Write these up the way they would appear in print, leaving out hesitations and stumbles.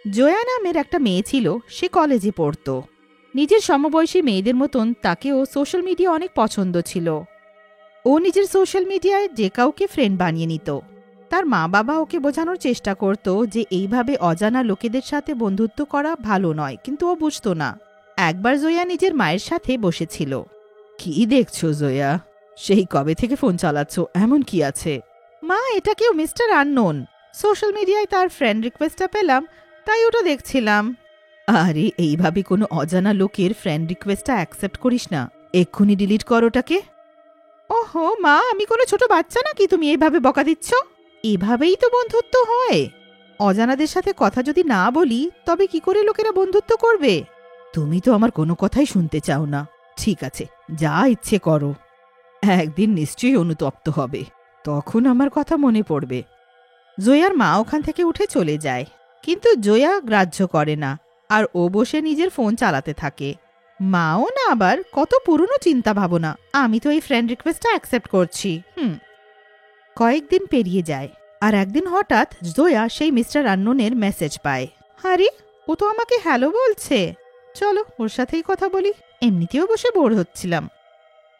জয়া নামের একটা মেয়ে ছিল, সে কলেজে পড়ত। নিজের সমবয়সী মেয়েদের মতন তাকেও সোশ্যাল মিডিয়া অনেক পছন্দ ছিল। ও নিজের সোশ্যাল মিডিয়ায় যে কাউকে ফ্রেন্ড বানিয়ে নিত। তার মা বাবা ওকে বোঝানোর চেষ্টা করত যে এইভাবে অজানা লোকেদের সাথে বন্ধুত্ব করা ভালো নয়, কিন্তু ও বুঝত না। একবার জয়া নিজের মায়ের সাথে বসেছিল। কি দেখছো জয়া? সেই কবে থেকে ফোন চালাচ্ছ, এমন কি আছে? মা, এটা কেউ মিস্টার আননোন। সোশ্যাল মিডিয়ায় তার ফ্রেন্ড রিকোয়েস্টটা পেলাম, তাই ওটা দেখছিলাম। আরে এইভাবে কোনো অজানা লোকের ফ্রেন্ড রিকোয়েস্টটা অ্যাকসেপ্ট করিস না, এক্ষুনি ডিলিট কর ওটাকে। ওহো মা, আমি কোনো ছোট বাচ্চা নাকি তুমি এইভাবে বকা দিচ্ছ? এভাবেই তো বন্ধুত্ব হয়। অজানাদের সাথে কথা যদি না বলি তবে কি করে লোকেরা বন্ধুত্ব করবে? তুমি তো আমার কোনো কথাই শুনতে চাও না। ঠিক আছে, যা ইচ্ছে করো। একদিন নিশ্চয়ই অনুতপ্ত হবে, তখন আমার কথা মনে পড়বে। জয়ার মা ওখান থেকে উঠে চলে যায়, কিন্তু জয়া গ্রাহ্য করে না, আর ও বসে নিজের ফোন চালাতে থাকে। মাও না আবার কত পুরনো চিন্তা ভাবনা, আমি তো এই ফ্রেন্ড রিকোয়েস্টটা অ্যাকসেপ্ট করছি। কয়েকদিন পেরিয়ে যায়, আর একদিন হঠাৎ জয়া সেই মিস্টার আননোনের মেসেজ পায়। আরে, ও তো আমাকে হ্যালো বলছে। চলো ওর সাথেই কথা বলি, এমনিতেও বসে বোর হচ্ছিলাম।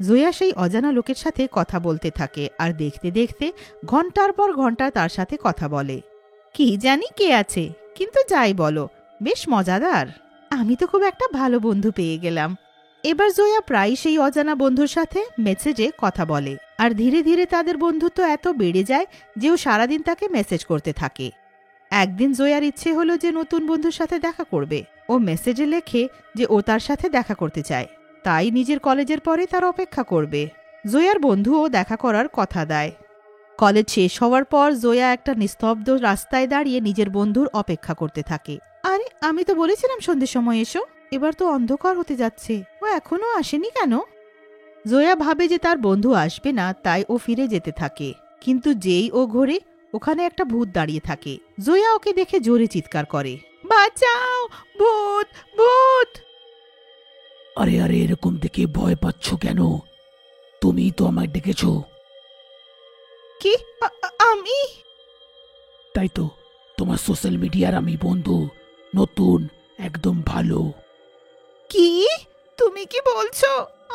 জয়া সেই অজানা লোকের সাথে কথা বলতে থাকে, আর দেখতে দেখতে ঘন্টার পর ঘন্টা তার সাথে কথা বলে। কি জানি কে আছে, কিন্তু যাই বলো, বেশ মজাদার। আমি তো খুব একটা ভালো বন্ধু পেয়ে গেলাম। এবার জয়া প্রায় সেই অজানা বন্ধুর সাথে মেসেজে কথা বলে, আর ধীরে ধীরে তাদের বন্ধুত্ব এত বেড়ে যায় যে ও সারাদিন তাকে মেসেজ করতে থাকে। একদিন জয়ার ইচ্ছে হলো যে নতুন বন্ধুর সাথে দেখা করবে। ও মেসেজে লেখে যে ও তার সাথে দেখা করতে চায়, তাই নিজের কলেজের পরে তার অপেক্ষা করবে। জয়ার বন্ধুও দেখা করার কথা দেয়। কলেজ শেষ হওয়ার পর জয়া একটা নিস্তব্ধ রাস্তায় দাঁড়িয়ে নিজের বন্ধুর অপেক্ষা করতে থাকে। আরে, আমি তো বলেছিলাম সন্ধ্যের সময় এসো, এবার তো অন্ধকার হতে যাচ্ছে, ও এখনো আসেনি কেন? জয়া ভাবে যে তার বন্ধু আসবে না, তাই ও ফিরে যেতে থাকে। কিন্তু যেই ও ঘোরে, ওখানে একটা ভূত দাঁড়িয়ে থাকে। জয়া ওকে দেখে জোরে চিৎকার করে, বাঁচাও, ভূত, ভূত! আরে আরে, এরকম দেখে ভয় পাচ্ছ কেন? তুমি তো আমায় ডেকেছ। কি? আমি? তাই তো, তোমার সোশ্যাল মিডিয়ার আমি বন্ধু, নতুন, একদম ভালো। কি? তুমি কি বলছো?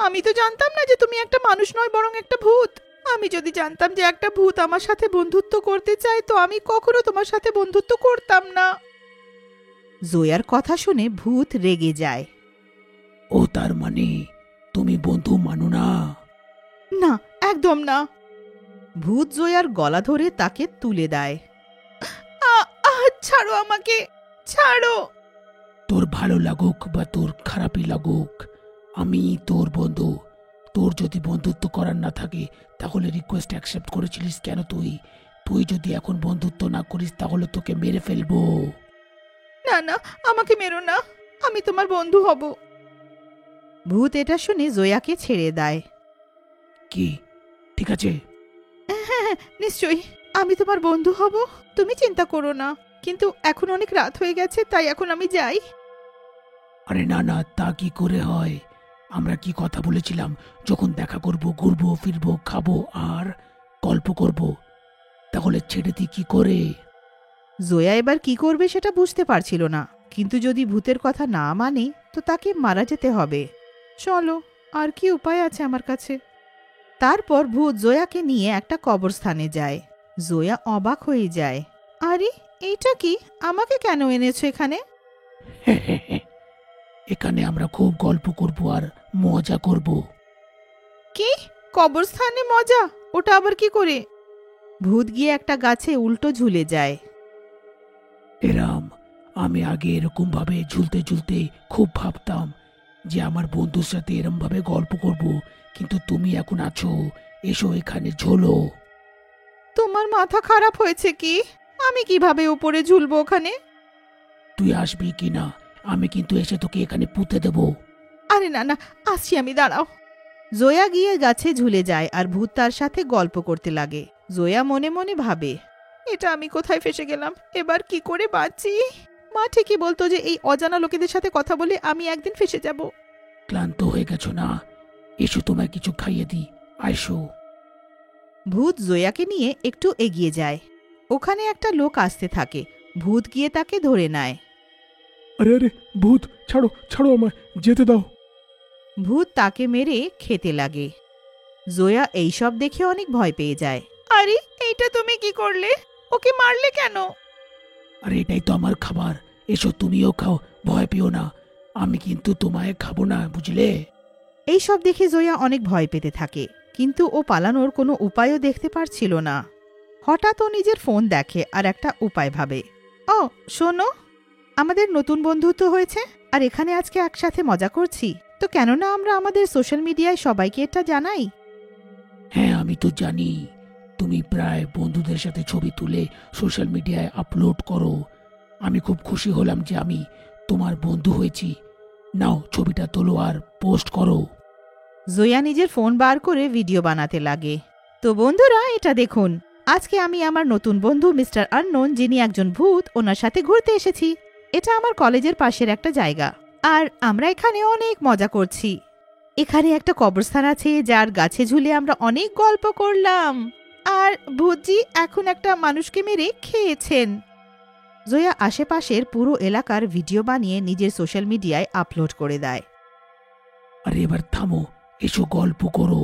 আমি তো জানতাম না যে তুমি একটা মানুষ নয়, বরং একটা ভূত। আমি যদি জানতাম যে একটা ভূত আমার সাথে বন্ধুত্ব করতে চায়, তো আমি কখনো তোমার সাথে বন্ধুত্ব করতাম না। জয়ার কথা শুনে ভূত রেগে যায়। ও, তার মানে তুমি বন্ধু মানো না? না, একদম না। ভূত জয়ার গলা ধরে তাকে তুলে দেয়। ছাড়ো আমাকে, ছাড়ো। তোর ভালো লাগুক বা তোর খারাপই লাগুক, আমি তোর বন্ধু। তোর যদি বন্ধুত্ব করার না থাকে তাহলে রিকোয়েস্ট অ্যাকসেপ্ট করেছিলিস কেন? তুই যদি এখন বন্ধুত্ব না করিস তাহলে তোকে মেরে ফেলবো। না না, আমাকে মেরো না, আমি তোমার বন্ধু হব। ভূত এটা শুনে জয়াকে ছেড়ে দেয়। কি? ঠিক আছে? হ্যাঁ, নিশ্চয়ই, আমি তোমার বন্ধু হব, তুমি চিন্তা করো না। কিন্তু এখন অনেক রাত হয়ে গেছে, তাই এখন আমি যাই। আরে না না, তা কি করে হয়? আমরা কি কথা বলেছিলাম, যখন দেখা করব, ঘুরবো ফিরবো, খাবো আর গল্প করব। তাহলে ছেড়ে দিই কি করে? জয়া এবার কি করবে সেটা বুঝতে পারছিল না, কিন্তু যদি ভূতের কথা না মানে তো তাকে মারা যেতে হবে। চলো, আর কি উপায় আছে আমার কাছে? তারপর ভূত জয়াকে নিয়ে একটা কবরস্থানে যায়। জয়া অবাক হয়ে যায়। আরে, এইটা কি? আমাকে কেন এনেছো এখানে? এখানে আমরা খুব গল্প করব আর মজা করব। কি? কবরস্থানে মজা? ওটা আবার কি করে? ভূত গিয়ে একটা গাছে উল্টো ঝুলে যায়। এরাম, আমি আগে এরকম ভাবে ঝুলতে ঝুলতে খুব ভাবতাম যে আমার বন্ধুর সাথে এরম ভাবে গল্প করব, কিন্তু তুমি এখন আছো, এসো এখানে ঝোলো। তোমার মাথা খারাপ হয়েছে কি? আমি কিভাবে উপরে ঝুলবো ওখানে? তুই আসবি কি না? আমি কিন্তু এসে তোকে এখানে পুঁতে দেব। আরে না না, আসছি আমি, দাঁড়াও। জয়া গিয়ে গাছে ঝুলে যায়, আর ভূত তার সাথে গল্প করতে লাগে। জয়া মনে মনে ভাবে, এটা আমি কোথায় ফেসে গেলাম, এবার কি করে বাঁচি? মা ঠিকই বলতো যে এই অজানা লোকেদের সাথে কথা বলে আমি একদিন ফেসে যাব। ক্লান্ত হয়ে গেছো না? এসো তোমায় কিছু খাইয়ে দিই, আইসো। ভূত জয়াকে নিয়ে একটু এগিয়ে যায়। ওখানে একটা লোক আসতে থাকে। ভূত গিয়ে তাকে ধরে নেয়। আরে আরে, ভূত, ছাড়ো ছাড়ো, আমায় যেতে দাও। ভূত তাকে মেরে খেতে লাগে। জয়া এইসব দেখে অনেক ভয় পেয়ে যায়। আরে এইটা তুমি কি করলে? ওকে মারলে কেন? আরে এটাই তো আমার খাবার, এসো তুমিও খাও, ভয় পেও না, আমি কিন্তু তোমায় খাবো না, বুঝলে? এইসব দেখে জয়া অনেক ভয় পেতে থাকে, কিন্তু ও পালানোর কোনো উপায়ও দেখতে পারছিল না। হঠাৎ ও নিজের ফোন দেখে আর একটা উপায় ভাবে। ও শোনো, আমাদের নতুন বন্ধুত্ব হয়েছে আর এখানে আজকে একসাথে মজা করছি, তো কেন না আমরা আমাদের সোশ্যাল মিডিয়ায় সবাইকে এটা জানাই? হ্যাঁ, আমি তো জানি তুমি প্রায় বন্ধুদের সাথে ছবি তুলে সোশ্যাল মিডিয়ায় আপলোড করো। আমি খুব খুশি হলাম যে আমি তোমার বন্ধু হয়েছি। নাও ছবিটা তোলো আর পোস্ট করো। জয়া নিজের ফোন বার করে ভিডিও বানাতে লাগে। তো বন্ধুরা, এটা দেখুন, আজকে আমি আমার নতুন বন্ধু মিস্টার আননোন, যিনি একজন ভূত, ওনার সাথে ঘুরতে এসেছি। এটা আমার কলেজের পাশের একটা জায়গা আর আমরা এখানে অনেক মজা করছি। এখানে একটা কবরস্থান আছে যার গাছে ঝুলে আমরা অনেক গল্প করলাম, আর ভূতজি এখন একটা মানুষকে মেরে খেয়েছেন। জয়া আশেপাশের পুরো এলাকার ভিডিও বানিয়ে নিজের সোশ্যাল মিডিয়ায় আপলোড করে দেয়। আরে এবার থামো, এসো গল্প করো,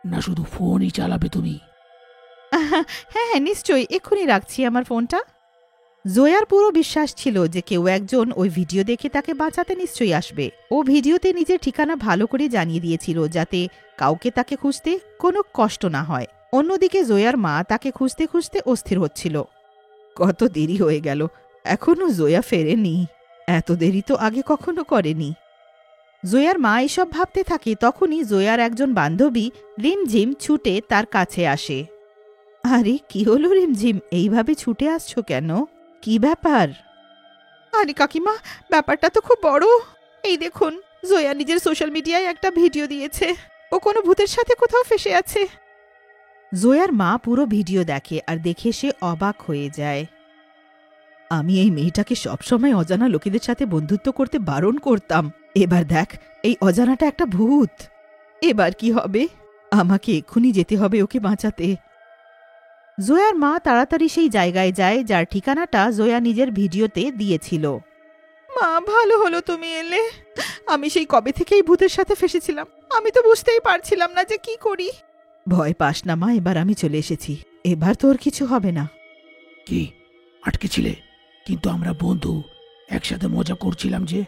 না শুধু ফোনই চালাবে তুমি? হ্যাঁ হ্যাঁ নিশ্চয়ই, এক্ষুনি রাখছি আমার ফোনটা। জয়ার পুরো বিশ্বাস ছিল যে কেউ একজন ওই ভিডিও দেখে তাকে বাঁচাতে নিশ্চয়ই আসবে। ও ভিডিওতে নিজের ঠিকানা ভালো করে জানিয়ে দিয়েছিল যাতে কাউকে তাকে খুঁজতে কোনো কষ্ট না হয়। অন্যদিকে জয়ার মা তাকে খুঁজতে খুঁজতে অস্থির হচ্ছিল। কত দেরি হয়ে গেল, এখনো জয়া ফেরেনি। এত দেরি তো আগে কখনো করেনি। জয়ার মা এসব ভাবতে থাকে, তখনই জয়ার একজন বান্ধবী রিমঝিম ছুটে তার কাছে আসে। আরে কি হলো রিমঝিম, এইভাবে ছুটে আসছো কেন? কি ব্যাপার? আরে কাকিমা, ব্যাপারটা তো খুব বড়। এই দেখুন, জয়া নিজের সোশ্যাল মিডিয়ায় একটা ভিডিও দিয়েছে। ও কোনো ভূতের সাথে কোথাও ফেসে আছে। জয়ার মা পুরো ভিডিও দেখে আর দেখে সে অবাক হয়ে যায়। আমি এই মেয়েটাকে সবসময় অজানা লোকেদের সাথে বন্ধুত্ব করতে বারণ করতাম। এবার দেখ, এই অজানাটা একটা ভূত। এবার কি হবে? আমাকে এক্ষুনি যেতে হবে ওকে বাঁচাতে। জয়ার মা তাড়াতাড়ি সেই জায়গায় যায় যার ঠিকানাটা জয়া নিজের ভিডিওতে দিয়েছিল। মা, ভালো হলো তুমি এলে। আমি সেই কবে থেকেই ভূতের সাথে ফেসেছিলাম, আমি তো বুঝতেই পারছিলাম না যে কি করি। ভয় পাস না মা, এবার আমি চলে এসেছি, এবার তোর কিছু হবে না। কি আটকে ছিলে? কিন্তু আমরা বন্ধু, একসাথে মজা করছিলাম যে।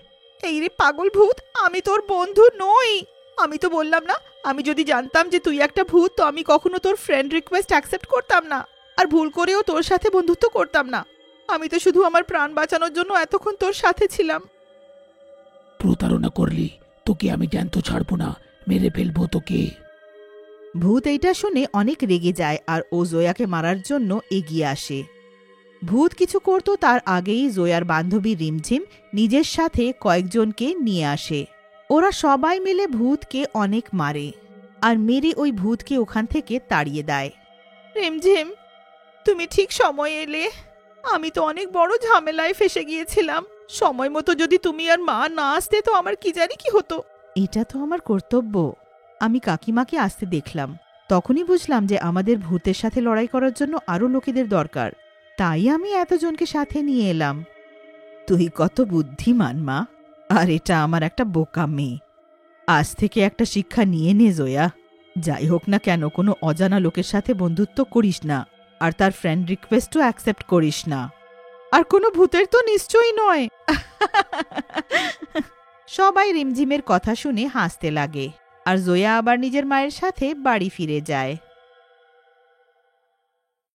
এই রে পাগল ভূত, আমি তোর বন্ধু নই। আমি তো বললাম না, আমি যদি জানতাম যে তুই একটা ভূত তো আমি কখনো তোর ফ্রেন্ড রিকোয়েস্ট অ্যাকসেপ্ট করতাম না, আর ভুল করেও তোর সাথে বন্ধুত্ব করতাম না। আমি তো শুধু আমার প্রাণ বাঁচানোর জন্য এতক্ষণ তোর সাথে ছিলাম। প্রতারণা করলি, তোকে আমি জ্যান্ত ছাড়বো না, মেরে ফেলবো তোকে। ভূত এইটা শুনে অনেক রেগে যায় আর ও জয়াকে মারার জন্য এগিয়ে আসে। ভূত কিছু করত তার আগেই জয়ার বান্ধবী রিমঝিম নিজের সাথে কয়েকজনকে নিয়ে আসে। ওরা সবাই মিলে ভূতকে অনেক মারে আর মেরে ওই ভূতকে ওখান থেকে তাড়িয়ে দেয়। রিমঝিম, তুমি ঠিক সময়ে এলে। আমি তো অনেক বড় ঝামেলায় ফেসে গিয়েছিলাম। সময় মতো যদি তুমি আর মা না আসতে তো আমার কি জানি কি হতো। এটা তো আমার কর্তব্য। আমি কাকিমাকে আসতে দেখলাম, তখনই বুঝলাম যে আমাদের ভূতের সাথে লড়াই করার জন্য আরও লোকেদের দরকার, তাই আমি এতজনকে সাথে নিয়ে এলাম। তুই কত বুদ্ধিমান মা, আর এটা আমার একটা বোকা মেয়ে। আজ থেকে একটা শিক্ষা নিয়ে নে জয়া। যাই হোক না কেন, কোনো অজানা লোকের সাথে বন্ধুত্ব করিস না, আর তার ফ্রেন্ড রিকোয়েস্টও অ্যাকসেপ্ট করিস না। আর কোনো ভূতের তো নিশ্চয়ই নয়। সবাই রিমঝিমের কথা শুনে হাসতে লাগে আর জয়া আবার নিজের মায়ের সাথে বাড়ি ফিরে যায়।